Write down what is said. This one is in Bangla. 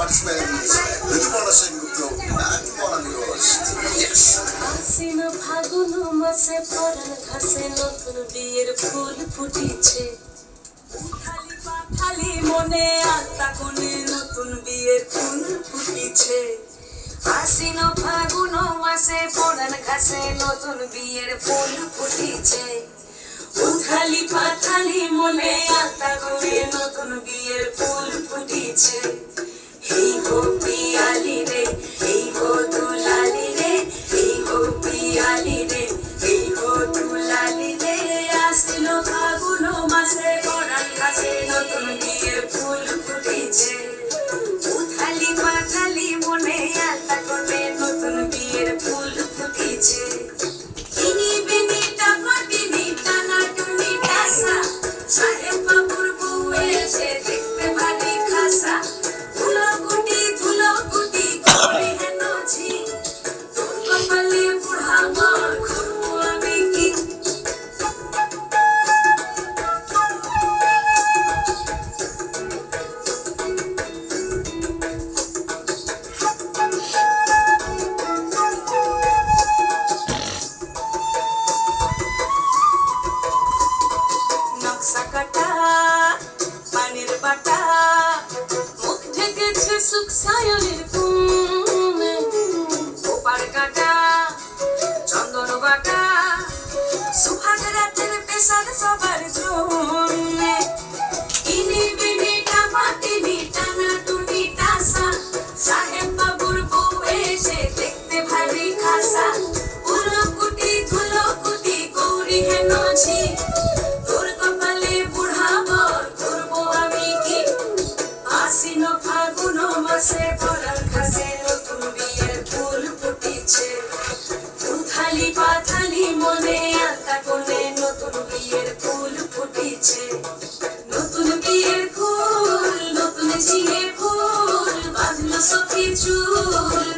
punishment. Hindi mo na siya gusto. Hindi mo na nilos. Yes. আসিনা ফাগুন মাসে পরাণ ঘাসে নতুন বিয়ের ফুল ফুটিছে খালি পাখালি মনে আত্মা কোণে নতুন বিয়ের ফুল ফুটিছে আসিন ফাগুন মাসে পরাণ ঘাসে নতুন বিয়ের ফুল ফুটিছে উথালি পাথালি মনে আত্মা কোণে নতুন বিয়ের ফুল ফুটিছে এই গো পিয়ালি রে এই গো দুলালি রে এই গো পিয়ালি রে এই গো দুলালি রে আসিল ফাগুন মাসে পরাণ ঘাসে নতুন বিয়ের ফুল ফুটিছে উথালি পাথালি মনে আত্মা কোণে নতুন বিয়ের ফুল ফুটিছে ইনি বিনি টাপাটিনি টানা টুনি টাসা সাহেব বাবুর বউ এসে দেখতে ভারী খাসা ধুলো কুটি করি হেন ঝি তোর কপালে বুড়া মর করবো আমি কি নকশা কাটা পানির বাটা মুখ ঢেকেছে সুখ সায়নের ঘুমে ওপার কাটা চন্দন বাটা সুহাগ রাতের পেশাদ সবার জন্যে ইনি বিনি টাপাটিনি টানা টুনি টাসা সাহেব বাবুর বউ এসে দেখতে ভারী খাসা ধুলো কুটি কৌরি হেন ঝি তোর কপালে বুড়া বর করবো আমি কি আসিন ফাগুন মাসে পরাণ ঘাসে নতুন বিয়ের ফুল ফুটিছে উথালি পাথালি মনে আত্মা কোণে নতুন বিয়ের ফুল ফুটিছে নতুন বিয়ের ফুল নতুন ঝিঙে ফুল বাঁধলো সখী চুল